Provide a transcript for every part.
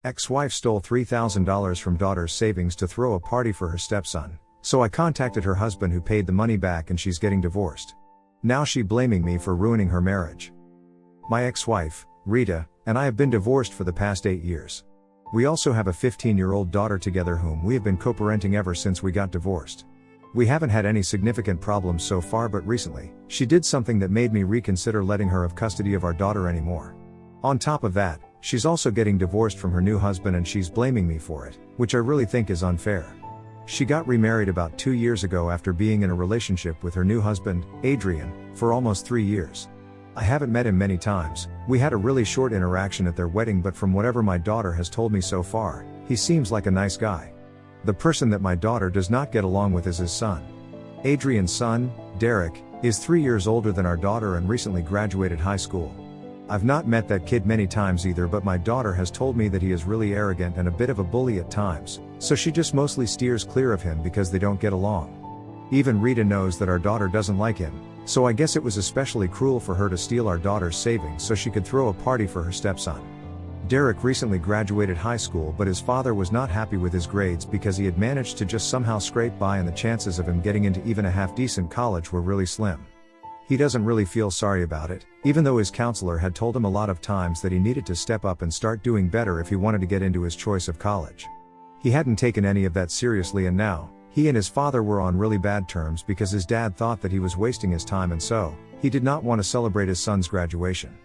Ex-wife stole $3,000 from daughter's savings to throw a party for her stepson, so I contacted her husband who paid the money back and she's getting divorced. Now she blaming me for ruining her marriage. My ex-wife, Rita, and I have been divorced for the past 8 years. We also have a 15-year-old daughter together whom we have been co-parenting ever since we got divorced. We haven't had any significant problems so far, but recently, she did something that made me reconsider letting her have custody of our daughter anymore. On top of that, she's also getting divorced from her new husband and she's blaming me for it, which I really think is unfair. She got remarried about 2 years ago after being in a relationship with her new husband, Adrian, for almost 3 years. I haven't met him many times, we had a really short interaction at their wedding, but from whatever my daughter has told me so far, he seems like a nice guy. The person that my daughter does not get along with is his son. Adrian's son, Derek, is 3 years older than our daughter and recently graduated high school. I've not met that kid many times either, but my daughter has told me that he is really arrogant and a bit of a bully at times, so she just mostly steers clear of him because they don't get along. Even Rita knows that our daughter doesn't like him, so I guess it was especially cruel for her to steal our daughter's savings so she could throw a party for her stepson. Derek recently graduated high school, but his father was not happy with his grades because he had managed to just somehow scrape by and the chances of him getting into even a half-decent college were really slim. He doesn't really feel sorry about it, even though his counselor had told him a lot of times that he needed to step up and start doing better if he wanted to get into his choice of college. He hadn't taken any of that seriously, and now, he and his father were on really bad terms because his dad thought that he was wasting his time, and so, he did not want to celebrate his son's graduation.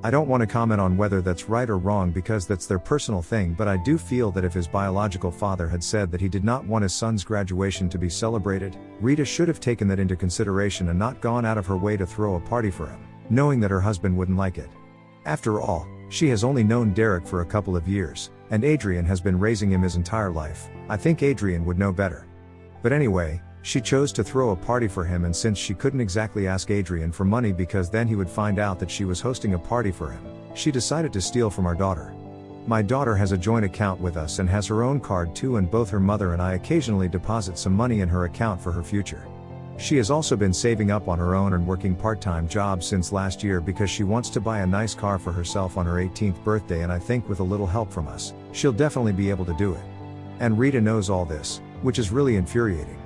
I don't want to comment on whether that's right or wrong because that's their personal thing, but I do feel that if his biological father had said that he did not want his son's graduation to be celebrated, Rita should have taken that into consideration and not gone out of her way to throw a party for him, knowing that her husband wouldn't like it. After all, she has only known Derek for a couple of years, and Adrian has been raising him his entire life. I think Adrian would know better. But anyway, she chose to throw a party for him, and since she couldn't exactly ask Adrian for money because then he would find out that she was hosting a party for him, she decided to steal from our daughter. My daughter has a joint account with us and has her own card too, and both her mother and I occasionally deposit some money in her account for her future. She has also been saving up on her own and working part-time jobs since last year because she wants to buy a nice car for herself on her 18th birthday, and I think with a little help from us, she'll definitely be able to do it. And Rita knows all this, which is really infuriating.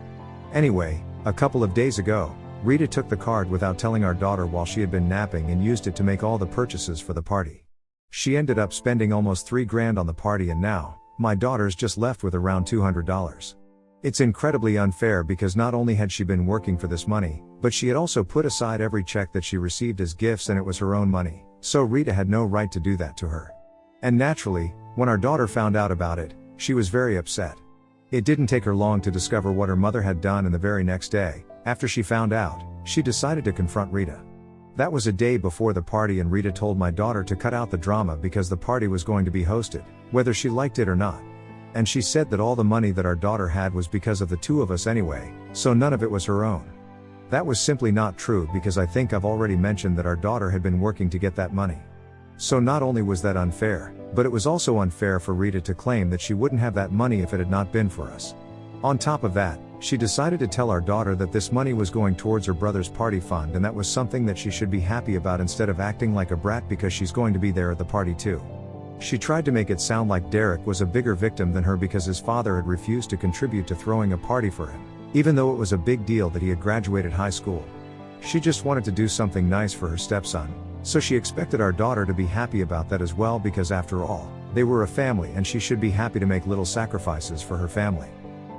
Anyway, a couple of days ago, Rita took the card without telling our daughter while she had been napping and used it to make all the purchases for the party. She ended up spending almost $3 grand on the party, and now, my daughter's just left with around $200. It's incredibly unfair because not only had she been working for this money, but she had also put aside every check that she received as gifts, and it was her own money, so Rita had no right to do that to her. And naturally, when our daughter found out about it, she was very upset. It didn't take her long to discover what her mother had done, and the very next day, after she found out, she decided to confront Rita. That was a day before the party, and Rita told my daughter to cut out the drama because the party was going to be hosted, whether she liked it or not. And she said that all the money that our daughter had was because of the two of us anyway, so none of it was her own. That was simply not true because I think I've already mentioned that our daughter had been working to get that money. So not only was that unfair, but it was also unfair for Rita to claim that she wouldn't have that money if it had not been for us. On top of that, she decided to tell our daughter that this money was going towards her brother's party fund, and that was something that she should be happy about instead of acting like a brat because she's going to be there at the party too. She tried to make it sound like Derek was a bigger victim than her because his father had refused to contribute to throwing a party for him, even though it was a big deal that he had graduated high school. She just wanted to do something nice for her stepson, so she expected our daughter to be happy about that as well because after all, they were a family and she should be happy to make little sacrifices for her family.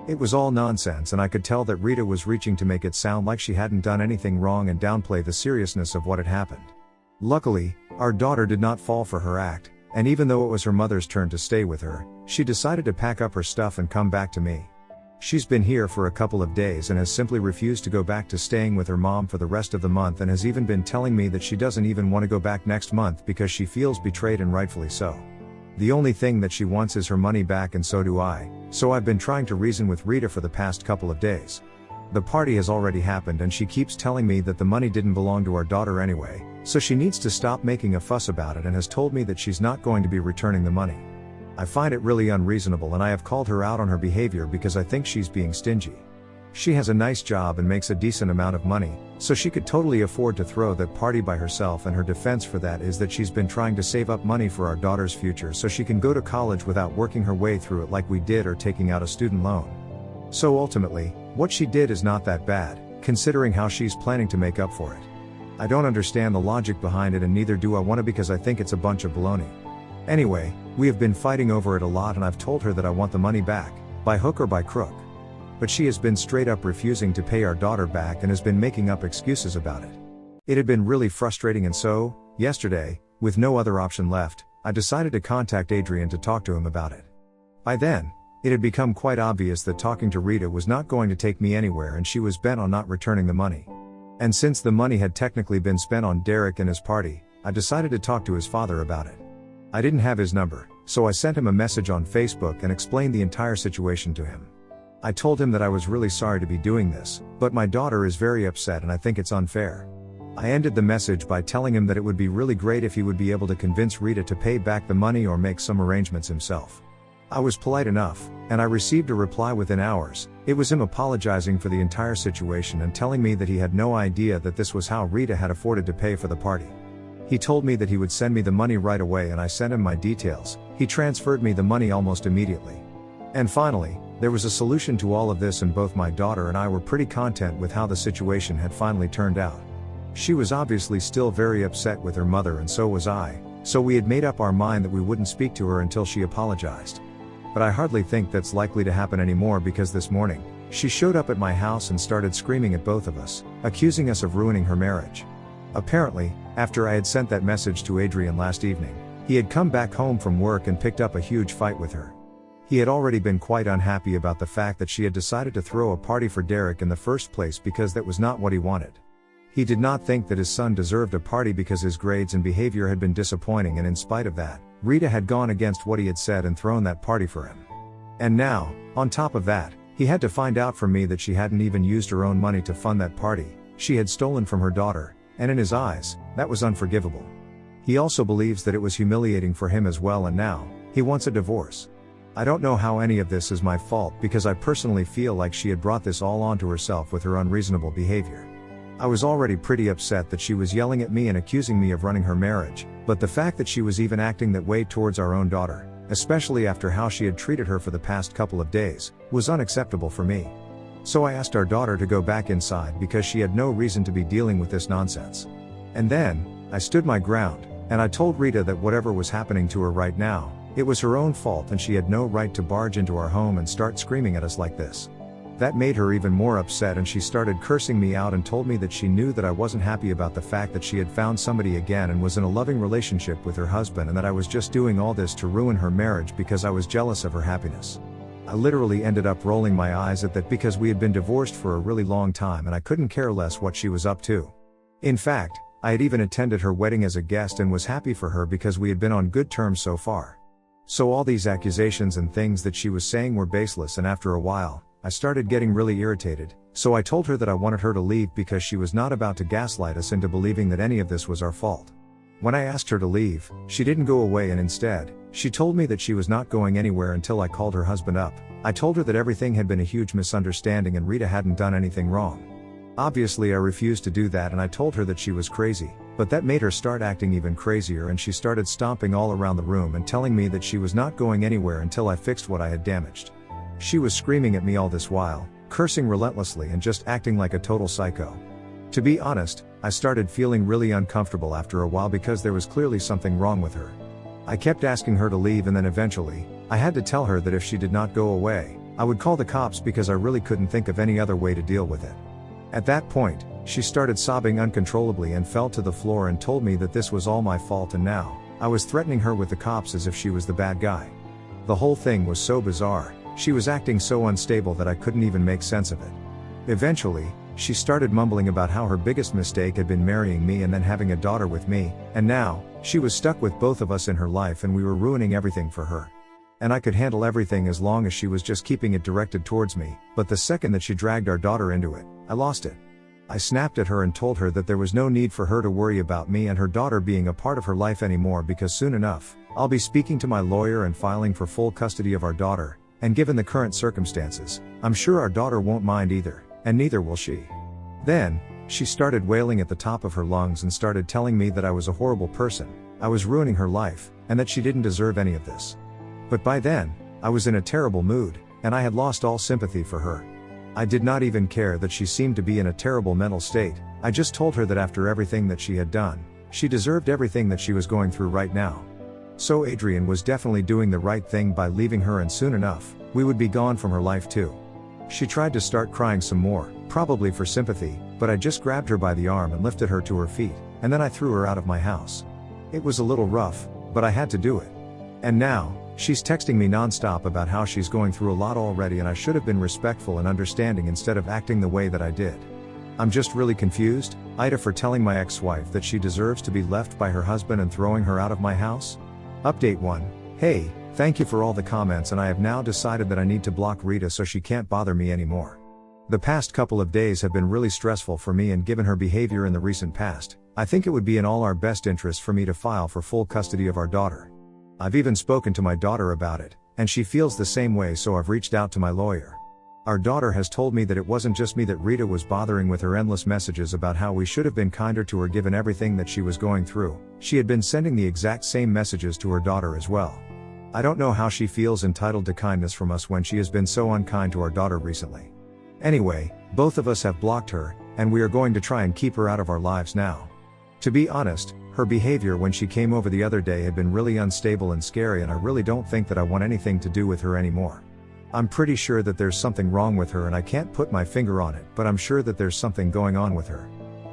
It was all nonsense, and I could tell that Rita was reaching to make it sound like she hadn't done anything wrong and downplay the seriousness of what had happened. Luckily, our daughter did not fall for her act, and even though it was her mother's turn to stay with her, she decided to pack up her stuff and come back to me. She's been here for a couple of days and has simply refused to go back to staying with her mom for the rest of the month, and has even been telling me that she doesn't even want to go back next month because she feels betrayed, and rightfully so. The only thing that she wants is her money back, and so do I, so I've been trying to reason with Rita for the past couple of days. The party has already happened and she keeps telling me that the money didn't belong to our daughter anyway, so she needs to stop making a fuss about it, and has told me that she's not going to be returning the money. I find it really unreasonable, and I have called her out on her behavior because I think she's being stingy. She has a nice job and makes a decent amount of money, so she could totally afford to throw that party by herself, and her defense for that is that she's been trying to save up money for our daughter's future so she can go to college without working her way through it like we did or taking out a student loan. So ultimately, what she did is not that bad, considering how she's planning to make up for it. I don't understand the logic behind it, and neither do I want to, because I think it's a bunch of baloney. Anyway, we have been fighting over it a lot, and I've told her that I want the money back, by hook or by crook. But she has been straight up refusing to pay our daughter back and has been making up excuses about it. It had been really frustrating, and so, yesterday, with no other option left, I decided to contact Adrian to talk to him about it. By then, it had become quite obvious that talking to Rita was not going to take me anywhere, and she was bent on not returning the money. And since the money had technically been spent on Derek and his party, I decided to talk to his father about it. I didn't have his number, so I sent him a message on Facebook and explained the entire situation to him. I told him that I was really sorry to be doing this, but my daughter is very upset and I think it's unfair. I ended the message by telling him that it would be really great if he would be able to convince Rita to pay back the money or make some arrangements himself. I was polite enough, and I received a reply within hours. It was him apologizing for the entire situation and telling me that he had no idea that this was how Rita had afforded to pay for the party. He told me that he would send me the money right away, and I sent him my details. He transferred me the money almost immediately. And finally, there was a solution to all of this, and both my daughter and I were pretty content with how the situation had finally turned out. She was obviously still very upset with her mother, and so was I, so we had made up our mind that we wouldn't speak to her until she apologized. But I hardly think that's likely to happen anymore, because this morning, she showed up at my house and started screaming at both of us, accusing us of ruining her marriage. Apparently, after I had sent that message to Adrian last evening, he had come back home from work and picked up a huge fight with her. He had already been quite unhappy about the fact that she had decided to throw a party for Derek in the first place, because that was not what he wanted. He did not think that his son deserved a party because his grades and behavior had been disappointing, and in spite of that, Rita had gone against what he had said and thrown that party for him. And now, on top of that, he had to find out from me that she hadn't even used her own money to fund that party. She had stolen from her daughter, and in his eyes, that was unforgivable. He also believes that it was humiliating for him as well, and now, he wants a divorce. I don't know how any of this is my fault, because I personally feel like she had brought this all onto herself with her unreasonable behavior. I was already pretty upset that she was yelling at me and accusing me of running her marriage, but the fact that she was even acting that way towards our own daughter, especially after how she had treated her for the past couple of days, was unacceptable for me. So I asked our daughter to go back inside because she had no reason to be dealing with this nonsense. And then, I stood my ground, and I told Rita that whatever was happening to her right now, it was her own fault, and she had no right to barge into our home and start screaming at us like this. That made her even more upset, and she started cursing me out and told me that she knew that I wasn't happy about the fact that she had found somebody again and was in a loving relationship with her husband, and that I was just doing all this to ruin her marriage because I was jealous of her happiness. I literally ended up rolling my eyes at that, because we had been divorced for a really long time and I couldn't care less what she was up to. In fact, I had even attended her wedding as a guest and was happy for her because we had been on good terms so far. So all these accusations and things that she was saying were baseless, and after a while, I started getting really irritated, so I told her that I wanted her to leave because she was not about to gaslight us into believing that any of this was our fault. When I asked her to leave, she didn't go away, and instead, she told me that she was not going anywhere until I called her husband up. I told her that everything had been a huge misunderstanding and Rita hadn't done anything wrong. Obviously I refused to do that, and I told her that she was crazy, but that made her start acting even crazier, and she started stomping all around the room and telling me that she was not going anywhere until I fixed what I had damaged. She was screaming at me all this while, cursing relentlessly and just acting like a total psycho. To be honest, I started feeling really uncomfortable after a while because there was clearly something wrong with her. I kept asking her to leave, and then eventually, I had to tell her that if she did not go away, I would call the cops because I really couldn't think of any other way to deal with it. At that point, she started sobbing uncontrollably and fell to the floor and told me that this was all my fault, and now, I was threatening her with the cops as if she was the bad guy. The whole thing was so bizarre. She was acting so unstable that I couldn't even make sense of it. Eventually, she started mumbling about how her biggest mistake had been marrying me and then having a daughter with me, and now, she was stuck with both of us in her life and we were ruining everything for her. And I could handle everything as long as she was just keeping it directed towards me, but the second that she dragged our daughter into it, I lost it. I snapped at her and told her that there was no need for her to worry about me and her daughter being a part of her life anymore, because soon enough, I'll be speaking to my lawyer and filing for full custody of our daughter, and given the current circumstances, I'm sure our daughter won't mind either, and neither will she. Then, she started wailing at the top of her lungs and started telling me that I was a horrible person, I was ruining her life, and that she didn't deserve any of this. But by then, I was in a terrible mood, and I had lost all sympathy for her. I did not even care that she seemed to be in a terrible mental state. I just told her that after everything that she had done, she deserved everything that she was going through right now. So Adrian was definitely doing the right thing by leaving her, and soon enough, we would be gone from her life too. She tried to start crying some more, probably for sympathy, but I just grabbed her by the arm and lifted her to her feet, and then I threw her out of my house. It was a little rough, but I had to do it. And now, she's texting me nonstop about how she's going through a lot already, and I should have been respectful and understanding instead of acting the way that I did. I'm just really confused, Ida, for telling my ex-wife that she deserves to be left by her husband and throwing her out of my house? Update 1. Hey, thank you for all the comments, and I have now decided that I need to block Rita so she can't bother me anymore. The past couple of days have been really stressful for me, and given her behavior in the recent past, I think it would be in all our best interest for me to file for full custody of our daughter. I've even spoken to my daughter about it, and she feels the same way, so I've reached out to my lawyer. Our daughter has told me that it wasn't just me that Rita was bothering with her endless messages about how we should have been kinder to her given everything that she was going through. She had been sending the exact same messages to her daughter as well. I don't know how she feels entitled to kindness from us when she has been so unkind to our daughter recently. Anyway, both of us have blocked her, and we are going to try and keep her out of our lives now. To be honest, her behavior when she came over the other day had been really unstable and scary, and I really don't think that I want anything to do with her anymore. I'm pretty sure that there's something wrong with her, and I can't put my finger on it, but I'm sure that there's something going on with her.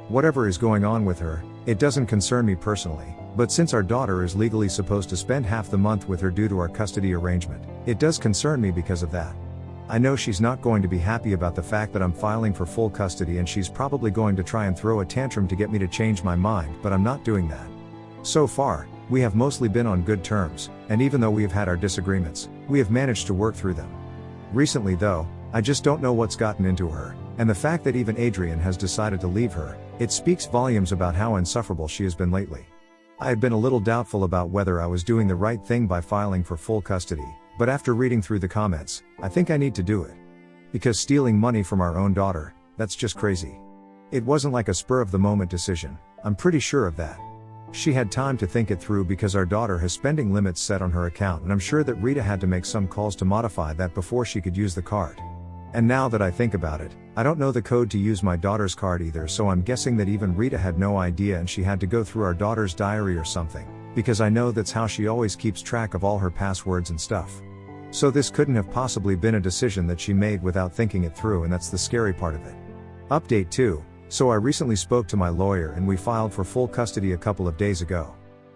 Whatever is going on with her, it doesn't concern me personally, but since our daughter is legally supposed to spend half the month with her due to our custody arrangement, it does concern me because of that. I know she's not going to be happy about the fact that I'm filing for full custody, and she's probably going to try and throw a tantrum to get me to change my mind, but I'm not doing that. So far, we have mostly been on good terms, and even though we have had our disagreements, we have managed to work through them. Recently though, I just don't know what's gotten into her, and the fact that even Adrian has decided to leave her, it speaks volumes about how insufferable she has been lately. I had been a little doubtful about whether I was doing the right thing by filing for full custody, but after reading through the comments, I think I need to do it. Because stealing money from our own daughter, that's just crazy. It wasn't like a spur-of-the-moment decision, I'm pretty sure of that. She had time to think it through because our daughter has spending limits set on her account, and I'm sure that Rita had to make some calls to modify that before she could use the card. And now that I think about it, I don't know the code to use my daughter's card either, so I'm guessing that even Rita had no idea and she had to go through our daughter's diary or something, because I know that's how she always keeps track of all her passwords and stuff. So this couldn't have possibly been a decision that she made without thinking it through, and that's the scary part of it. Update 2. So I recently spoke to my lawyer and we filed for full custody a couple of days ago.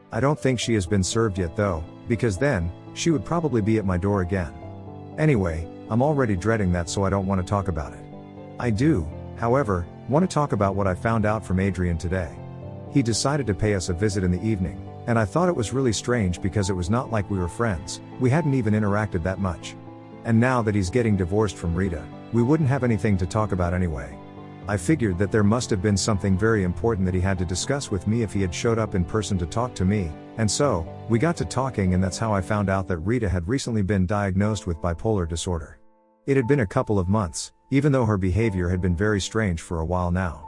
I don't think she has been served yet though, because then, she would probably be at my door again. Anyway, I'm already dreading that, so I don't want to talk about it. I do, however, want to talk about what I found out from Adrian today. He decided to pay us a visit in the evening, and I thought it was really strange because it was not like we were friends, we hadn't even interacted that much. And now that he's getting divorced from Rita, we wouldn't have anything to talk about anyway. I figured that there must have been something very important that he had to discuss with me if he had showed up in person to talk to me, and so, we got to talking, and that's how I found out that Rita had recently been diagnosed with bipolar disorder. It had been a couple of months, even though her behavior had been very strange for a while now.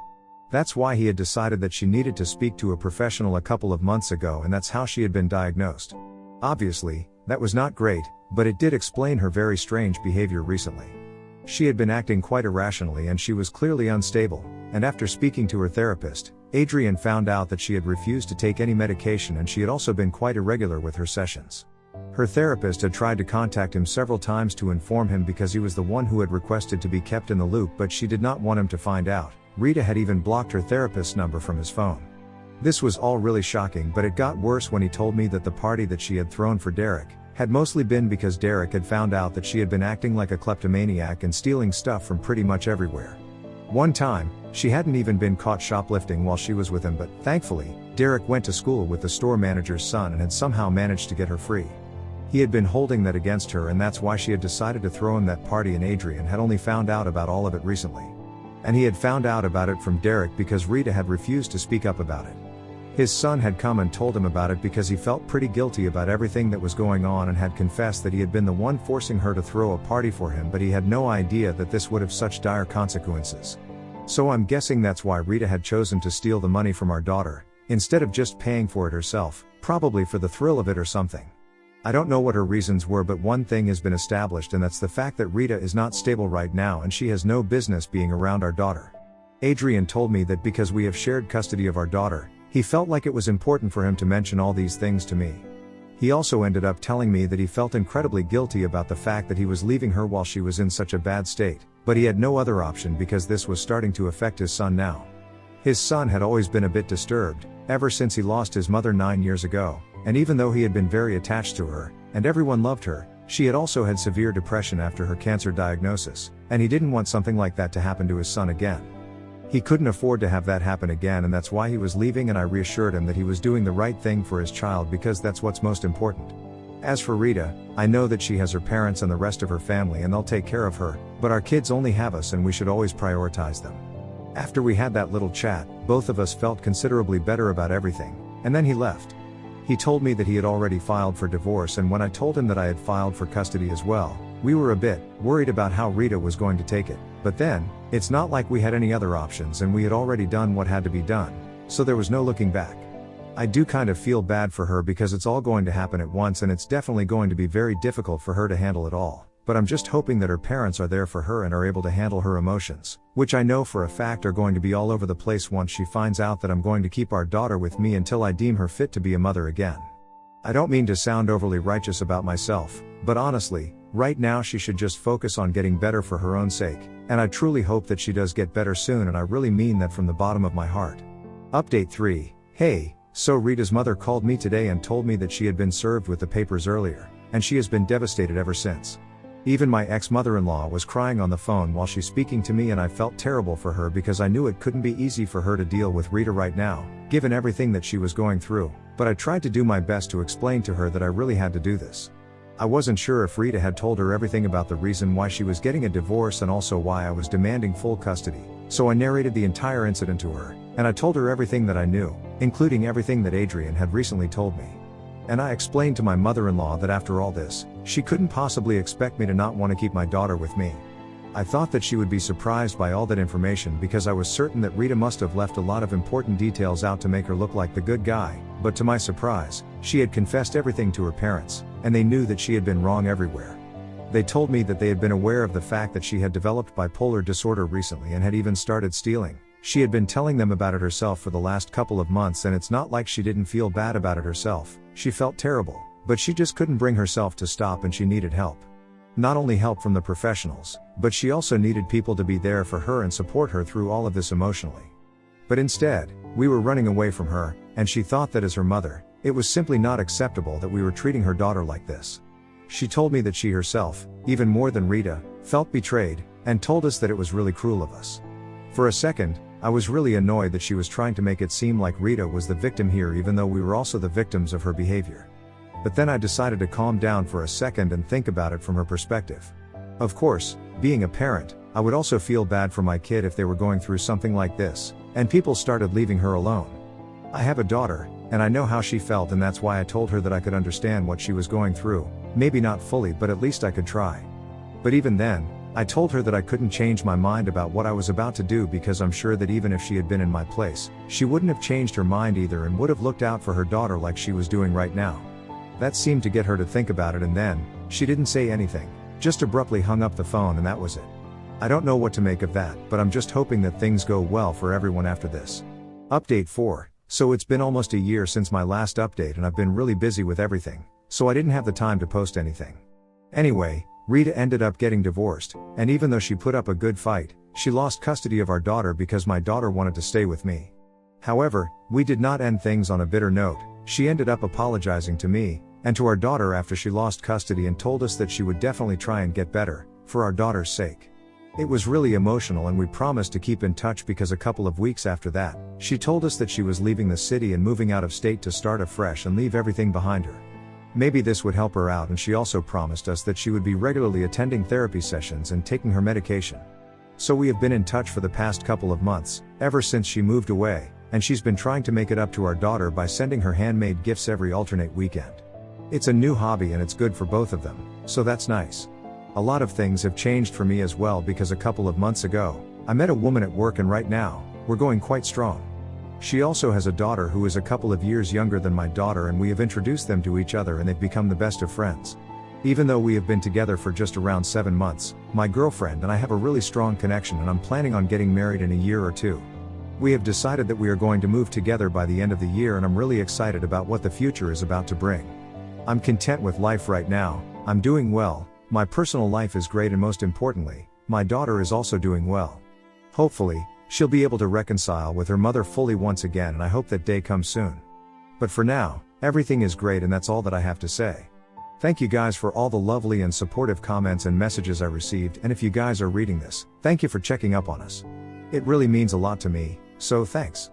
That's why he had decided that she needed to speak to a professional a couple of months ago, and that's how she had been diagnosed. Obviously, that was not great, but it did explain her very strange behavior recently. She had been acting quite irrationally and she was clearly unstable, and after speaking to her therapist, Adrian found out that she had refused to take any medication, and she had also been quite irregular with her sessions. Her therapist had tried to contact him several times to inform him because he was the one who had requested to be kept in the loop, but she did not want him to find out. Rita had even blocked her therapist's number from his phone. This was all really shocking, but it got worse when he told me that the party that she had thrown for Derek had mostly been because Derek had found out that she had been acting like a kleptomaniac and stealing stuff from pretty much everywhere. One time, she hadn't even been caught shoplifting while she was with him, but thankfully, Derek went to school with the store manager's son and had somehow managed to get her free. He had been holding that against her, and that's why she had decided to throw him that party, and Adrian had only found out about all of it recently. And he had found out about it from Derek because Rita had refused to speak up about it. His son had come and told him about it because he felt pretty guilty about everything that was going on and had confessed that he had been the one forcing her to throw a party for him, but he had no idea that this would have such dire consequences. So I'm guessing that's why Rita had chosen to steal the money from our daughter, instead of just paying for it herself, probably for the thrill of it or something. I don't know what her reasons were, but one thing has been established, and that's the fact that Rita is not stable right now and she has no business being around our daughter. Adrian told me that because we have shared custody of our daughter, he felt like it was important for him to mention all these things to me. He also ended up telling me that he felt incredibly guilty about the fact that he was leaving her while she was in such a bad state, but he had no other option because this was starting to affect his son now. His son had always been a bit disturbed, ever since he lost his mother 9 years ago, and even though he had been very attached to her, and everyone loved her, she had also had severe depression after her cancer diagnosis, and he didn't want something like that to happen to his son again. He couldn't afford to have that happen again, and that's why he was leaving, and I reassured him that he was doing the right thing for his child because that's what's most important. As for Rita, I know that she has her parents and the rest of her family and they'll take care of her, but our kids only have us and we should always prioritize them. After we had that little chat, both of us felt considerably better about everything, and then he left. He told me that he had already filed for divorce, and when I told him that I had filed for custody as well, we were a bit worried about how Rita was going to take it, but then, it's not like we had any other options and we had already done what had to be done, so there was no looking back. I do kind of feel bad for her because it's all going to happen at once and it's definitely going to be very difficult for her to handle it all, but I'm just hoping that her parents are there for her and are able to handle her emotions, which I know for a fact are going to be all over the place once she finds out that I'm going to keep our daughter with me until I deem her fit to be a mother again. I don't mean to sound overly righteous about myself, but honestly, right now she should just focus on getting better for her own sake, and I truly hope that she does get better soon, and I really mean that from the bottom of my heart. Update 3. Hey, so Rita's mother called me today and told me that she had been served with the papers earlier, and she has been devastated ever since. Even my ex-mother-in-law was crying on the phone while she's speaking to me, and I felt terrible for her because I knew it couldn't be easy for her to deal with Rita right now, given everything that she was going through, but I tried to do my best to explain to her that I really had to do this. I wasn't sure if Rita had told her everything about the reason why she was getting a divorce and also why I was demanding full custody, so I narrated the entire incident to her, and I told her everything that I knew, including everything that Adrian had recently told me. And I explained to my mother-in-law that after all this, she couldn't possibly expect me to not want to keep my daughter with me. I thought that she would be surprised by all that information because I was certain that Rita must have left a lot of important details out to make her look like the good guy, but to my surprise, she had confessed everything to her parents, and they knew that she had been wrong everywhere. They told me that they had been aware of the fact that she had developed bipolar disorder recently and had even started stealing. She had been telling them about it herself for the last couple of months, and it's not like she didn't feel bad about it herself. She felt terrible, but she just couldn't bring herself to stop, and she needed help. Not only help from the professionals, but she also needed people to be there for her and support her through all of this emotionally. But instead, we were running away from her, and she thought that as her mother, it was simply not acceptable that we were treating her daughter like this. She told me that she herself, even more than Rita, felt betrayed, and told us that it was really cruel of us. For a second, I was really annoyed that she was trying to make it seem like Rita was the victim here, even though we were also the victims of her behavior. But then I decided to calm down for a second and think about it from her perspective. Of course, being a parent, I would also feel bad for my kid if they were going through something like this, and people started leaving her alone. I have a daughter, and I know how she felt, and that's why I told her that I could understand what she was going through, maybe not fully, but at least I could try. But even then, I told her that I couldn't change my mind about what I was about to do because I'm sure that even if she had been in my place, she wouldn't have changed her mind either and would have looked out for her daughter like she was doing right now. That seemed to get her to think about it, and then, she didn't say anything, just abruptly hung up the phone, and that was it. I don't know what to make of that, but I'm just hoping that things go well for everyone after this. Update 4. So it's been almost a year since my last update, and I've been really busy with everything, so I didn't have the time to post anything. Anyway, Rita ended up getting divorced, and even though she put up a good fight, she lost custody of our daughter because my daughter wanted to stay with me. However, we did not end things on a bitter note. She ended up apologizing to me, and to our daughter after she lost custody, and told us that she would definitely try and get better, for our daughter's sake. It was really emotional, and we promised to keep in touch because a couple of weeks after that, she told us that she was leaving the city and moving out of state to start afresh and leave everything behind her. Maybe this would help her out, and she also promised us that she would be regularly attending therapy sessions and taking her medication. So we have been in touch for the past couple of months, ever since she moved away, and she's been trying to make it up to our daughter by sending her handmade gifts every alternate weekend. It's a new hobby and it's good for both of them, so that's nice. A lot of things have changed for me as well because a couple of months ago, I met a woman at work and right now, we're going quite strong. She also has a daughter who is a couple of years younger than my daughter and we have introduced them to each other and they've become the best of friends. Even though we have been together for just around 7 months, my girlfriend and I have a really strong connection and I'm planning on getting married in a year or two. We have decided that we are going to move together by the end of the year and I'm really excited about what the future is about to bring. I'm content with life right now, I'm doing well, my personal life is great and most importantly, my daughter is also doing well. Hopefully, she'll be able to reconcile with her mother fully once again and I hope that day comes soon. But for now, everything is great and that's all that I have to say. Thank you guys for all the lovely and supportive comments and messages I received, and if you guys are reading this, thank you for checking up on us. It really means a lot to me, so thanks.